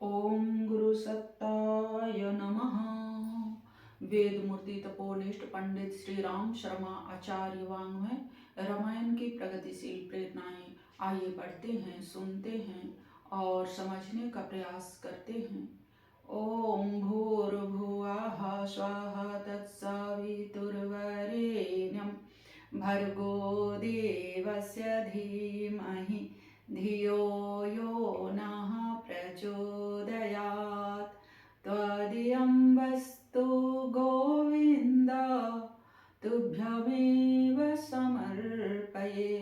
ओम गुरु सत्ताय नमः। वेद मूर्ति तपोनिष्ठ पंडित श्री राम शर्मा आचार्य वाङ्मय रामायण की प्रगतिशील प्रेरणाएं। आइए पढ़ते हैं, सुनते हैं और समझने का प्रयास करते हैं। ओम भूर्भुवः स्वः तत्सवितुर्वरेण्यं भर्गो देवस्य धीमहि धियो यो नः प्रचोदयात्। त्वदीयं वस्तु गोविन्द तुभ्यमेव समर्पये,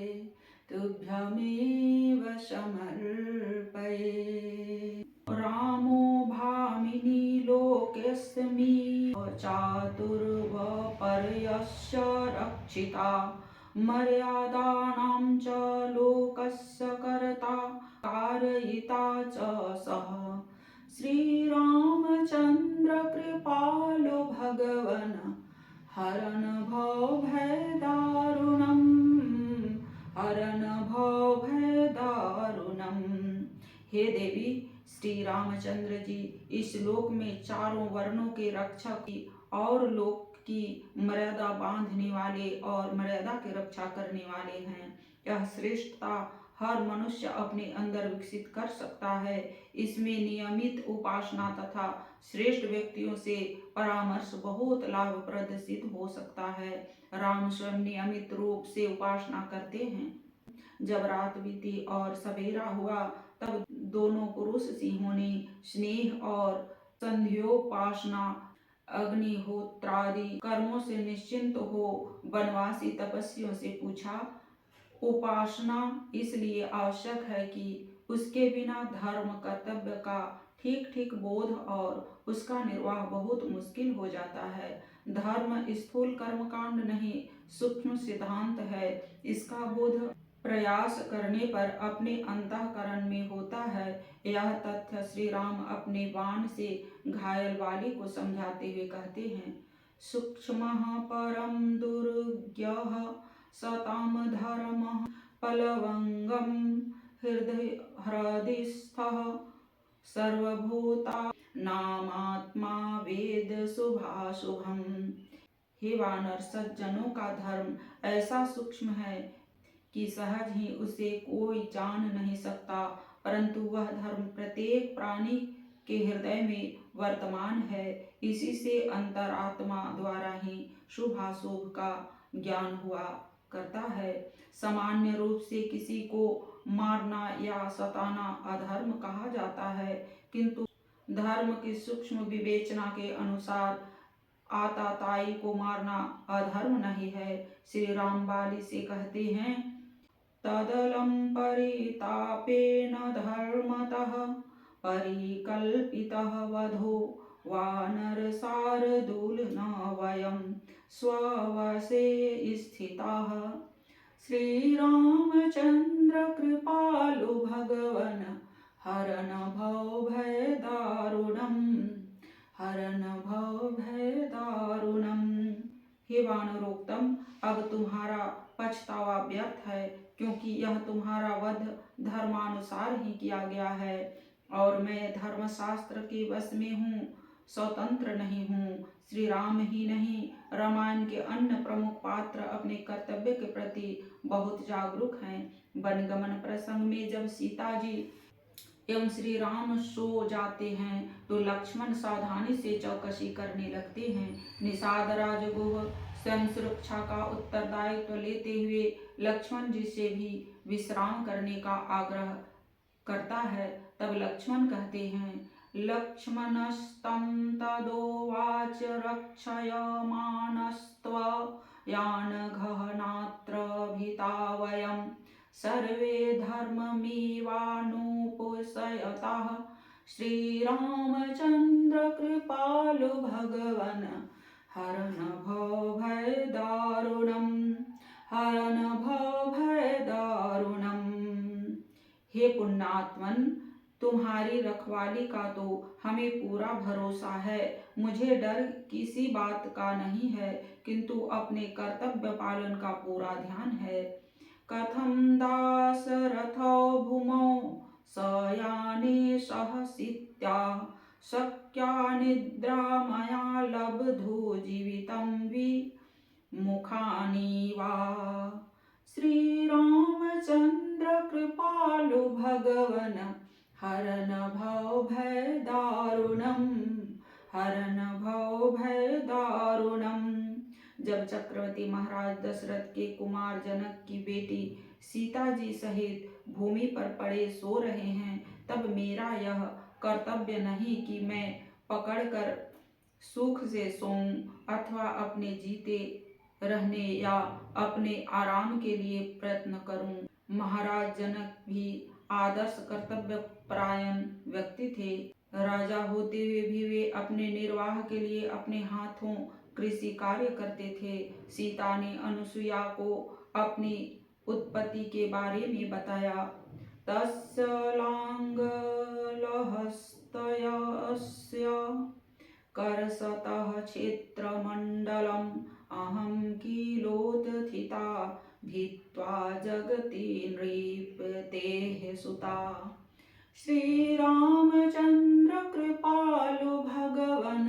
तुभ्यमेव समर्पये। रामो भामिनी लोकेऽस्मि चातुर्वपर्यस्य रक्षिता, मर्यादानां च लोकस्य कर्ता कारयिता च सः। श्रीरामचन्द्र कृपालो भगवन् हरन् भवभयदारुणम्, हरन् भवभयदारुणम्। हे देवी, श्री रामचंद्र जी इस लोक में चारों वर्णों के रक्षक और लोक की मर्यादा बांधने वाले और मर्यादा की रक्षा करने वाले हैं। यह श्रेष्ठता हर मनुष्य अपने अंदर विकसित कर सकता है। इसमें नियमित उपासना तथा श्रेष्ठ व्यक्तियों से परामर्श बहुत लाभप्रद सिद्ध हो सकता है। राम स्वयं नियमित रूप से उपासना करते हैं। जब रात बीती और सवेरा हुआ तब दोनों पुरुष सिंहों ने स्नेह और संध्योपासना अग्निहोत्रादि कर्मों से निश्चिंत हो वनवासी तपस्वियों से पूछा। उपासना इसलिए आवश्यक है कि उसके बिना धर्म कर्तव्य का ठीक ठीक बोध और उसका निर्वाह बहुत मुश्किल हो जाता है। धर्म स्थूल कर्मकांड नहीं, सूक्ष्म सिद्धांत है। इसका बोध प्रयास करने पर अपने अंतःकरण में होता है। यह तथ्य श्री राम अपने बाण से घायल बाली को समझाते हुए कहते हैं। सूक्ष्मः परम दुर्ज्ञः सताम धर्मः पलवंगम हृदिस्थः सर्वभूता नामात्मा वेद शुभाशुभम। हे वानर, सज्जनों का धर्म ऐसा सूक्ष्म है कि सहज ही उसे कोई जान नहीं सकता, परंतु वह धर्म प्रत्येक प्राणी के हृदय में वर्तमान है। इसी से अंतरात्मा द्वारा ही शुभाशुभ का ज्ञान हुआ करता है। सामान्य रूप से किसी को मारना या सताना अधर्म कहा जाता है, किंतु धर्म की सूक्ष्म विवेचना के अनुसार आताताई को मारना अधर्म नहीं है। श्री राम बाली से कहते हैं, तदलं परितापेन धर्मतः परिकल्पितः वधो वानरशार्दूल न वयं स्ववशे स्थिताः। श्रीरामचन्द्र कृपालु भगवन् हरन् भवभयदारुणम्, हरन् भवभयदारुणम्। हे वानरोत्तम, अब तुम्हारा पछतावा व्यर्थ है, क्योंकि यह तुम्हारा वध धर्मानुसार ही किया गया है और मैं धर्मशास्त्र के वश में हूँ, स्वतंत्र नहीं हूँ। श्री राम ही नहीं, रामायण के अन्य प्रमुख पात्र अपने कर्तव्य के प्रति बहुत जागरूक हैं। वनगमन प्रसंग में जब सीता जी एवं श्री राम सो जाते हैं तो लक्ष्मण सावधानी से चौकसी करने लगते हैं। निषाद राजगुह स्वयं सुरक्षा का उत्तरदायित्व लेते हुए लक्ष्मण जी से भी विश्राम करने का आग्रह करता है। तब लक्ष्मण कहते हैं, लक्ष्मणस्तं तदोवाच रक्षयमानस्त्वयान् गहनात्र भीता वयं सर्वे धर्ममेवानुपोषयतः। श्रीरामचन्द्र कृपालु भगवन् हरन् भवभयदारुणम्, हरन् भवभयदारुणम्। हे पुण्यात्मन, तुम्हारी रखवाली का तो हमें पूरा भरोसा है। मुझे डर किसी बात का नहीं है, किंतु अपने कर्तव्य पालन का पूरा ध्यान है। कथं दासरथो भूमौ शयाने सहसित्या शक्या निद्रा मया लब्धो जीवितं विमुखानि वा। श्रीरामचन्द्र कृपालु भगवन हरन भव भय दारुणम, हरन भव भय दारुणम। जब चक्रवर्ती महाराज दशरथ के कुमार जनक की बेटी सीता जी सहित भूमि पर पड़े सो रहे हैं, तब मेरा यह कर्तव्य नहीं कि मैं पकड़कर सुख से सोऊं अथवा अपने जीते रहने या अपने आराम के लिए प्रयत्न करूं। महाराज जनक भी आदर्श कर्तव्य परायण व्यक्ति थे। राजा होते हुए भी वे अपने निर्वाह के लिए अपने हाथों कृषि कार्य करते थे। सीता ने अनुसुईया को अपनी उत्पत्ति के बारे में बताया। तस्य लाङ्गलहस्तयस्य करशतः क्षेत्रमण्डलम् अहं किलोत्थिता भित्त्वा जगति नृपतेः सुता। श्री रामचंद्र कृपालु भगवन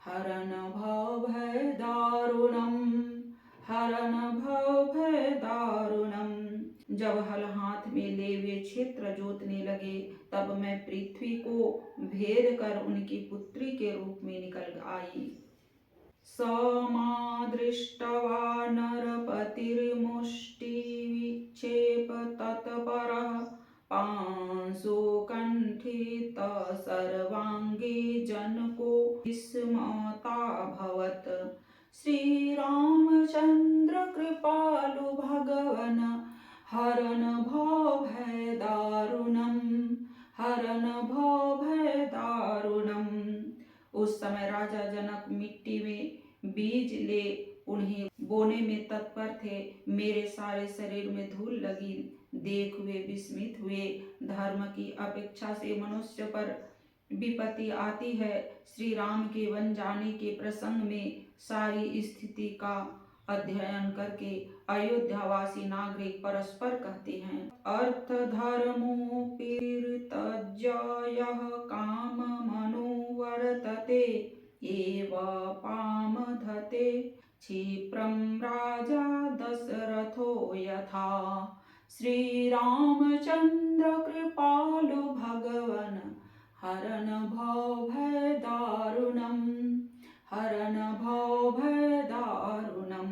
हरन भव भय दारुणम, हरन भव भय दारुणम। जब हल हाथ में ले वे क्षेत्र जोतने लगे, तब मैं पृथ्वी को भेद कर उनकी पुत्री के रूप में निकल आई। स मा दृष्ट्वा नरपतिर्मुष्टिविक्षेप तत्परः पांशु कंठित सर्वांगे जनको विस्मताभवत्। श्री रामचंद्र कृपालु भगवन हरन भव भय दारुणम, हरन भव भय दारुणम। उस समय राजा जनक मिट्टी में बीज ले उन्हें बोने में तत्पर थे। मेरे सारे शरीर में धूल लगी देख वे विस्मित हुए। धर्म की अपेक्षा से मनुष्य पर विपत्ति आती है। श्री राम के वन जाने के प्रसंग में सारी स्थिति का अध्ययन करके अयोध्यावासी नागरिक परस्पर कहते हैं, अर्थ धर्मोपिर्त्यज्य यः काममनुवर्तते एव पामधते क्षिप्रं राजा दशरथो यथा। श्री रामचंद्र कृपालु भगवन हरन भव भय दारुणम, हरन भव भय दारुणम।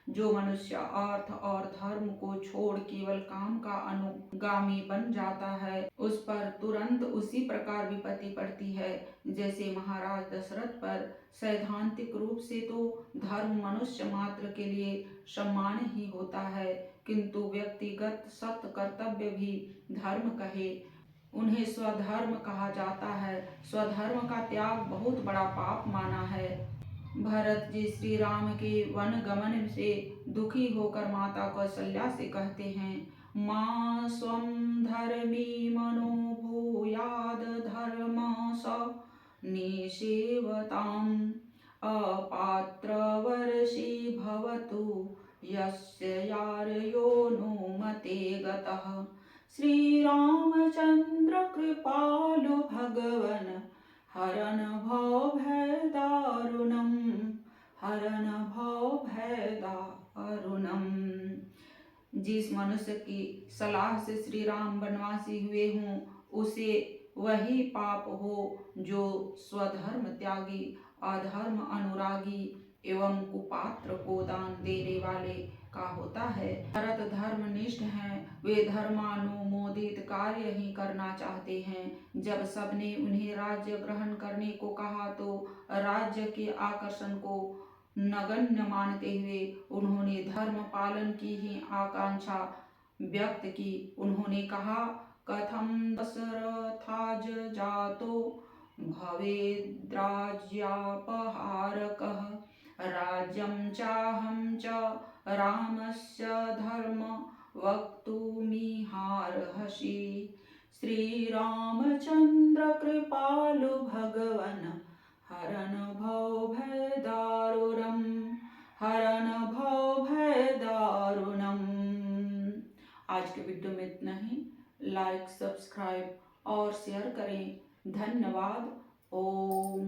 जो मनुष्य अर्थ और धर्म को छोड़ केवल काम का अनुगामी बन जाता है, उस पर तुरंत उसी प्रकार विपत्ति पड़ती है जैसे महाराज दशरथ पर। सैद्धांतिक रूप से तो धर्म मनुष्य मात्र के लिए सम्मान ही होता है, किंतु व्यक्तिगत सत्य कर्तव्य भी धर्म कहे उन्हें स्वधर्म कहा जाता है। स्वधर्म का त्याग बहुत बड़ा पाप माना है। भरत जी श्री राम के वन गमन से दुखी होकर माता कौशल्या से कहते हैं, मां स्वं धर्मी मनो भूयाद धर्म स निषेवताम् अपात्रवर्षी भवतु यस्य यार्यो नो मते गतः। श्री रामचंद्र कृपालु भगवन हरन भव भय दारुणम, हरन भव भय दारुणम। जिस मनुष्य की सलाह से श्री राम वनवासी हुए हों, उसे वही पाप हो जो स्वधर्म त्यागी, अधर्म अनुरागी एवं कुपात्र को दान देने वाले का होता है। भरत धर्मनिष्ठ हैं, वे धर्मानुमोदित कार्य ही करना चाहते हैं। जब सबने उन्हें राज्य ग्रहण करने को कहा तो राज्य के आकर्षण को नगण्य मानते हुए उन्होंने धर्म पालन की ही आकांक्षा व्यक्त की। उन्होंने कहा, कथम दशरथाज जातो भवेद्राज्यापहारकः राज्यं चाहं च रामस्य धर्म वक्तुमिहार्हसि। श्री रामचंद्र कृपालु भगवन हरन भव भय दारुणम, हरन भव भय दारुणम। आज के वीडियो में इतना ही। लाइक, सब्सक्राइब और शेयर करें। धन्यवाद। ओम